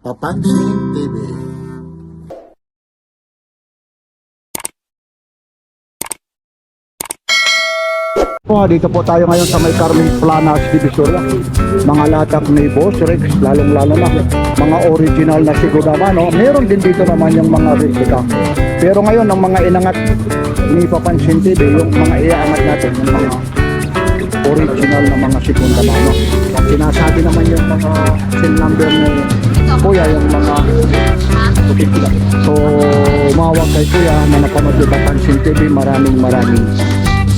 Papansin TV. Dito po tayo ngayon sa may Carmen Planas Divisoria. Mga latak ni Boss Rex, lalong-lalo na mga original na Sigudama, no? Meron din dito naman yung mga replica. Pero ngayon, ang mga inangat ni Papansin TV, yung mga iaangat natin, yung mga original na mga Sigudama, no? Sinasabi naman yung mga SIN number ni Kuya, yung mga replica. So, umawag kay Kuya na napanood yung Papansin TV, maraming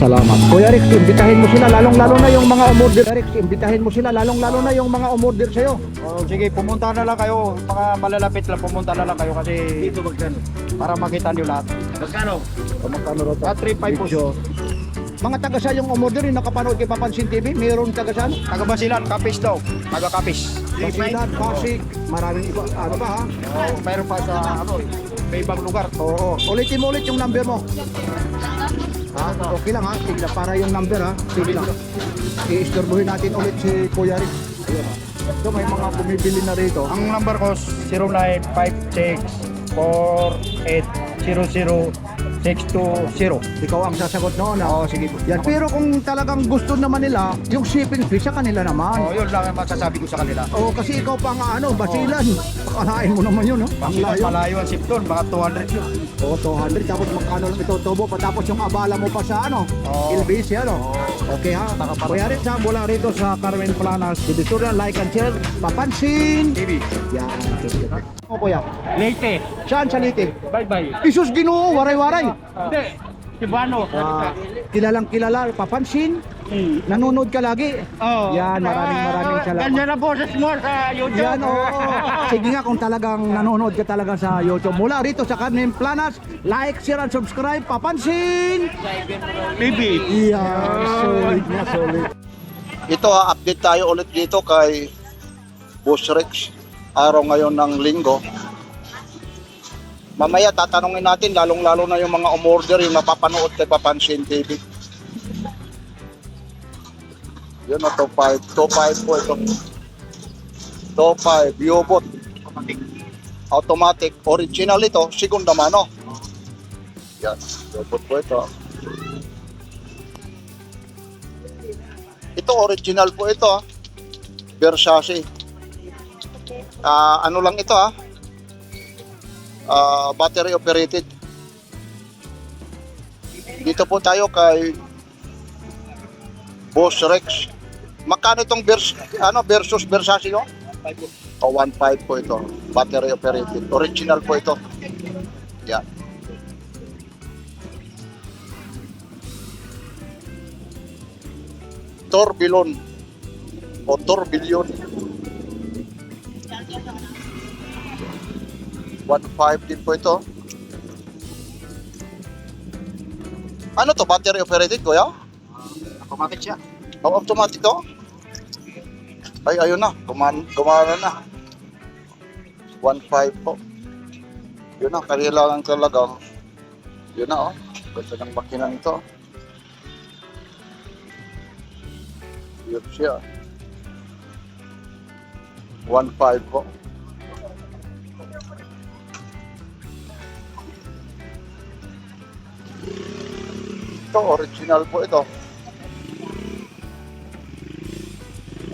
salamat. Kuya Rex, imbitahin mo sila lalong-lalo na yung mga umorder. Rex, imbitahin mo sila lalong-lalo na yung mga umorder sa'yo. Oh, sige, pumunta na lang kayo. Mga malalapit lang, pumunta na lang kayo kasi dito magkano? Para makita niyo lahat. Magkano? Magkano ro to? 3.5 po. Mga taga sa yung umorder yung nakapanood kay Papansin TV, mayroon taga saan? Taga Basilan, Kapis daw. Taga Kapis. Basilan, Pasig, maraming iba. Ano ba ha? Oh, mayroon pa sa may ibang lugar. Oo. Ulitin mo ulit yung number mo. Ha? Okay lang ha. Sige lang, para yung number ha. Sige lang. I-istorbohin natin ulit si Kuya Rex. Ayun ha. So may mga bumibili na rito. Ang number ko 0956-4800-620. Ikaw ang sasagot noon ha. Oo, sige po. Yan. Pero kung talagang gusto naman nila, yung shipping fee sa kanila naman. Oh, yun lang ang masasabi ko sa kanila. Oo, kasi ikaw pa nga ano, Basilan. Pakalain mo naman yun, no? Ang Basilan, layo. malayo ang sip doon, mga 200 yun. Oo, 200. Tapos magkano lang ito, tubo pa. Tapos yung abala mo pa sa ano, Oo. LBC, ano? Okay ha? Kuya rin sa mula rito sa Carmen Planas, Divisoria, like and share. Papansin! TV. Yan. O kuya, Leyte. saan sa Leyte? Bye-bye. Isus Ginoo, waray-waray. Hindi. Tibano. Kilalang kilala, Papansin. Nanonood ka lagi. Oh. Yan, maraming salamat. Ganyan na boses mo sa YouTube. Yan, oo. Sige nga, kung talagang nanonood ka talaga sa YouTube. Mula rito sa Carmen Planas, like, share, and subscribe. Papansin! TV. Yan, solid na solid. Ito update tayo ulit dito kay Boss Rex. Araw ngayon ng linggo. Mamaya tatanungin natin lalong-lalo na yung mga umorder yung napapanood kay Papansin TV. Yun na, top 5. Top 5 po ito. Top 5, U-Boot. Automatic. Original ito, segunda mano. Yan, U-Boot po ito. Ito original po ito ha. Versace. Ano lang ito ha. Battery operated. Dito po tayo kay Boss Rex. Magkano itong versus Versace no? 1.5 po ito. Battery operated. Original po ito. Yan. Tourbillon o Tourbillon 1.5 din po ito. Ano to? Battery operated kuya? Automatic siya. O automatic to? Ay ayun na, gumana na. 1.5 po. Yun na, kailangan talaga. Yun na oh. Ganda ng makina nito. Yun siya. 1.5 po. Ito, original po ito.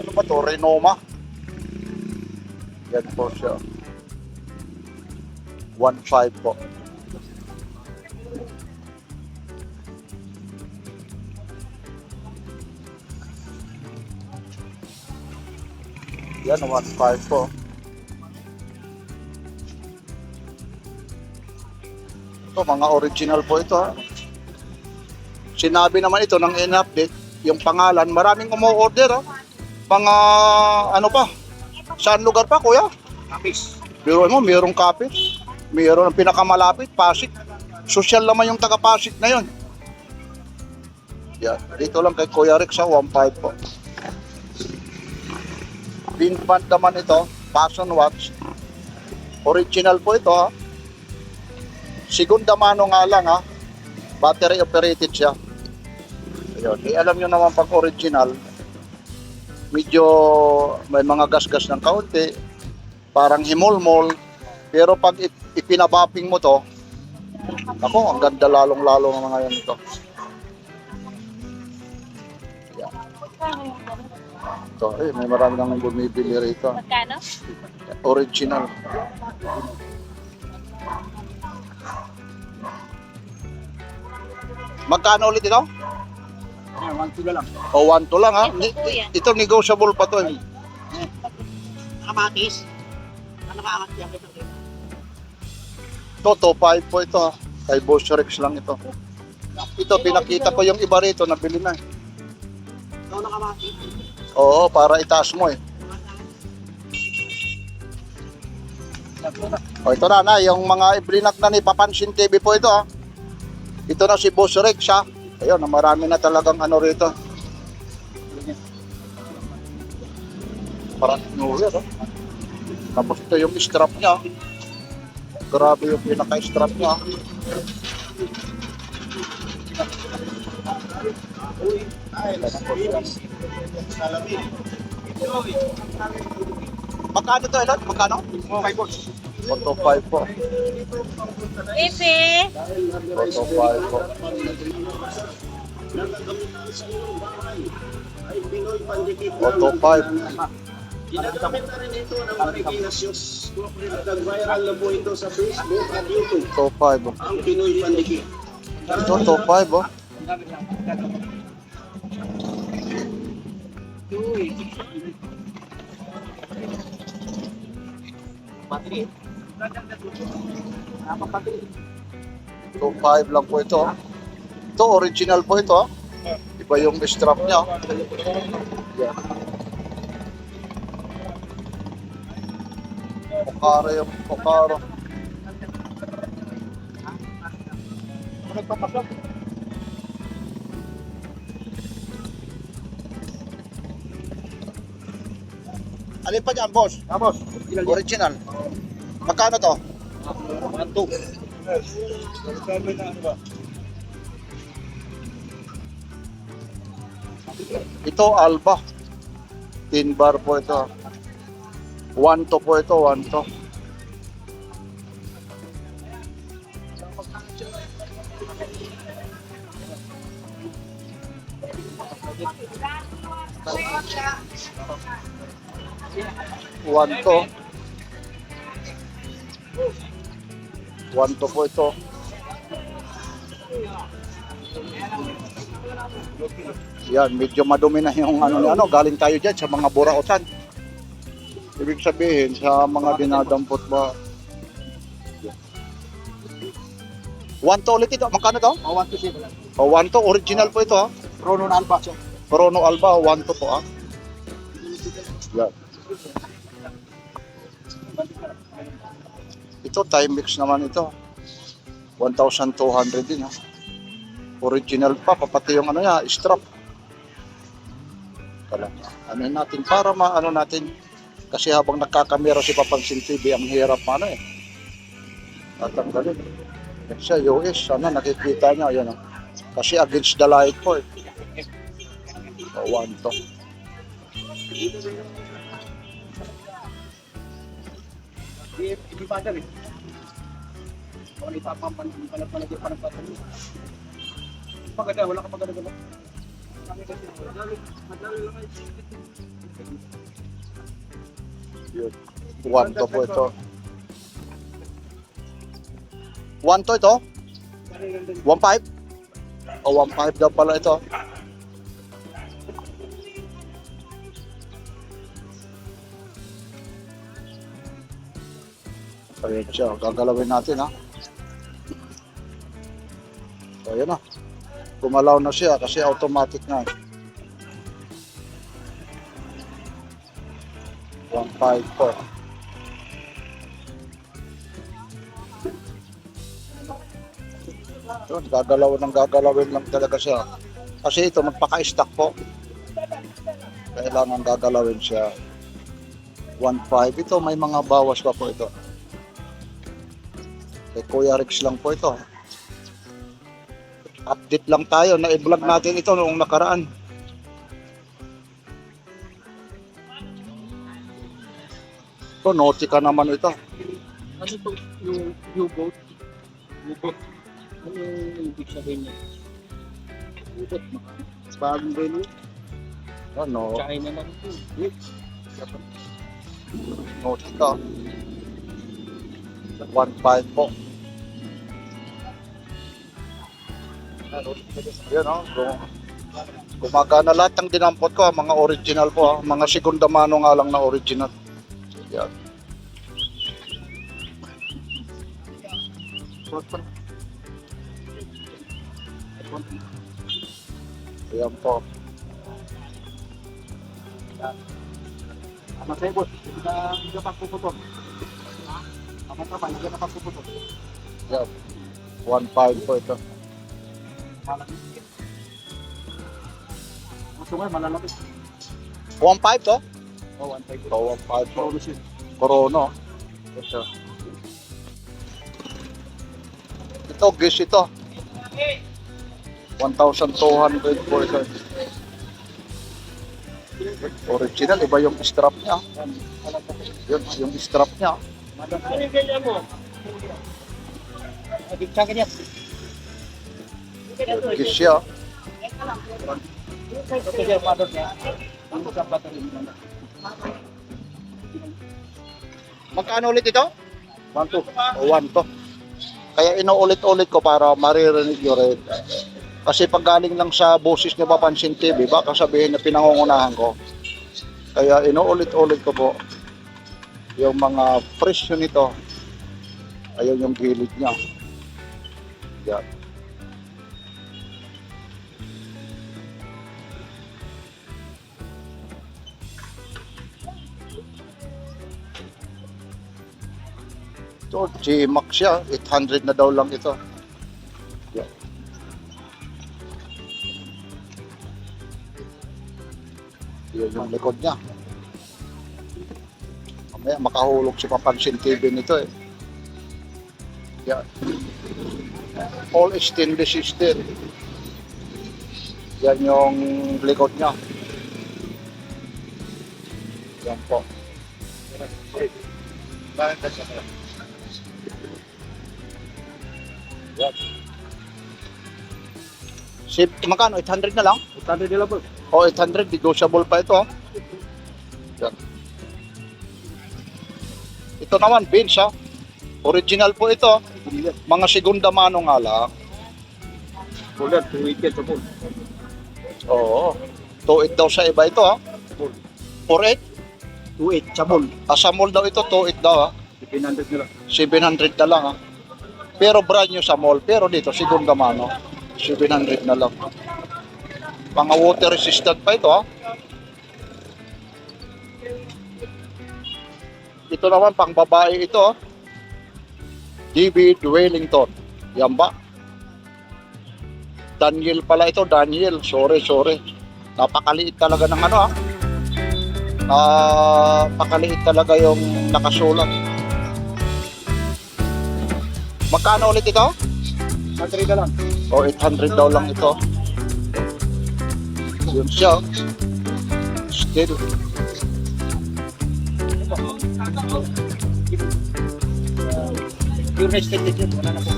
Ano ba ito? Renoma. Yan po siya. 1.5 po. Yan, 1.5 po. Ito, mga original po ito. Sinabi naman ito ng in-update, yung pangalan, maraming umu-order. Mga ano pa, saan lugar pa kuya? Kapis. Biro mo, mayroong Kapis. Mayroon ang pinakamalapit, Pasig. Social naman yung taga Pasig na yun. Yan, dito lang kay Kuya Rex sa 1.5 po. Pinband naman ito, Passion Watch. Original po ito ha. Segunda mano nga lang ha. Battery operated siya. Ayun, alam nyo naman pag original, medyo may mga gas-gas ng kaunti. Parang himol-mol. Pero pag ipinabapping mo to, ako, ang ganda lalong-lalo ng mga yan ito. Yan. Ito, may marami nang bumibili rito. Magkano? Original. Magkano ulit ito? Yan, 1 lang. O 1 to lang ha? Ito po yan. Ito negotiable pa to. Kamatis. Ano ka yan? Ito, 2.5 po ito ha. Kay Boss Rex lang ito. Ito, pinakita ko yung iba rito, nabili na. Ikaw na kamatis. Oo, para itaas mo eh. O ito na, yung mga ibrinak na ni Papansin TV po ito ha. Ito na si Boss Rex ha. Ayun, marami na talagang ano rito. Parang nuwi ha. Tapos ito yung strap niya. Grabe yung pinaka-strap niya. Magkano to, Elon? Magkano? 5 boss. 125 po. Epe. 125 po. Auto 5. Ginagamit na rin ito ng Pilipinas News. Nag-viral na po ito sa Facebook at YouTube. Auto 5 oh. Ang Pinoy Pandikit. Ito, auto 5 oh. Battery. Auto 5 lang po ito. Ito, original po ito. Iba yung strap niya. Yan. Pokaro yung Pokaro. Alin pa dyan, boss? Boss. Original. Magkano to? 1-2. Ito, Alba. 10 bar po ito. 1 to po ito, 1 to. One to. 1 to po ito. Yan, medyo madumi na yung ano, galing tayo dyan sa mga burautan. Ibig sabihin, sa mga dinadampot ba. 1 to ulit ito. Magkano to? 1-2 siya. O, 1 to. Original po ito ha. Chrono na alpha. Chrono Alba, 1 to po ha. Yan. Ito, Timex naman ito. 1,200 din ha. Original pa, pati yung ano niya, strap. Ano natin, para maano natin, kasi habang nagkakamera si Papansin TV, ang hirap ano eh. Tatanggalin. Yan siya, US, sana nakikita niya, ayan oh. Kasi against the light po eh. So, 1 to. Hindi pa rin. Kung hindi pa pampan, hindi pa nagpalagay pa ng patuloy. Maganda, wala ka maganda. Yun. 1 to po ito. 1 to ito? 1.5? O 1.5 daw pala ito. Ayan siya, gagalawin natin ha. So ayan na. Gumalaw na siya kasi automatic na. 1.5 po. Yun, gagalawin lang talaga siya. Kasi ito, magpaka-stack po. Kailangan gagalawin siya. 1.5. Ito, may mga bawas pa po ito. Kay Kuya Rex lang po ito. Update lang tayo. Na-vlog natin ito noong nakaraan. Ito, Nautica naman ito. Ano to? Yung U-boat? U-boat. Ano yung ibig sabihin niya? U-boat. Bagong venue. Ano, China lang ito. Nautica. 1.5 po. Yan o. Gumagana lahat ng dinampot ko, mga original po. Mga segunda mano nga lang na original. Yan. Ayan po. Ama sa'yo, boss. Hindi ka pagpuputol. Ama ka pa, hindi ka pagpuputol. Yan. 1.5 po ito. Malaki. Gusto nga, malalaki. 1.5 to? Oh, 1.5. So, 1.5 po. Production. Corona. Ito. Ito, guess ito. 1,200 po ito. Original, iba yung strap niya. Yun, yung strap niya. Ano yung ganyan mo? Adik sa ganyan. Guess siya. Ito siya, padot niya. Ano sa battery mo? Magkano ulit ito? 1.2. O 1 to. Kaya inuulit-ulit ko para maririnig nyo rin. Kasi pag galing lang sa boses ni Papansin TV, baka sabihin na pinangungunahan ko. Kaya inuulit-ulit ko po yung mga presyo nito. Ayun yung gilid niya. Yan. Ito, G-Max siya. 800 na daw lang ito. Yan. Yan yung likod niya. Mamaya makahulog si Papansin TV nito eh. Yan. All stainless steel. Yan yung likod niya. Yan po. Yan. Magkano? 800 na lang? Tanda nila, boss. O 800, negotiable pa ito. Yan. Ito naman, Benz ha. Original po ito. Mga segunda mano nga lang. Bullet, 2 sa pool. Oo. 2.8 daw sa iba ito ha. 4.8? 2.8 sa pool. Sa mall daw ito, 2.8 daw ha. 700 nila. 700 na lang ha. Pero brand new sa mall. Pero dito, segunda mano. 700 na lang. Mga water resistant pa ito ha. Ito naman pang babae ito ha. DB Wellington. Yan ba? Daniel pala ito. Daniel. Sorry. Napakaliit talaga ng ano ha. Napakaliit talaga yung nakasulat. Magkano ulit ito? 100 na lang. O 800 daw lang ito. Yun siya. Still. Yung next step dito, wala na po.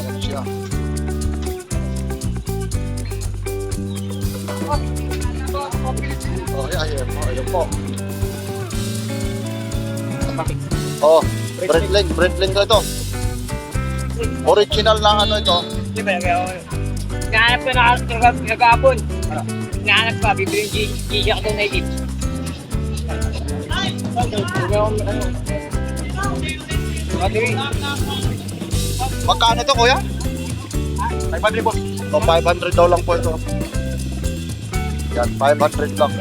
Yan siya. Ayan po. Oh, Breitling ko ito. Original na ano ito. Di ba? Nahanap ko na kagapon. Nahanap pa, bibili yung G-Shock doon na i-gip. Magkano ito kuya? 500 boss. O 500 daw lang po ito. Yan, 500 lang.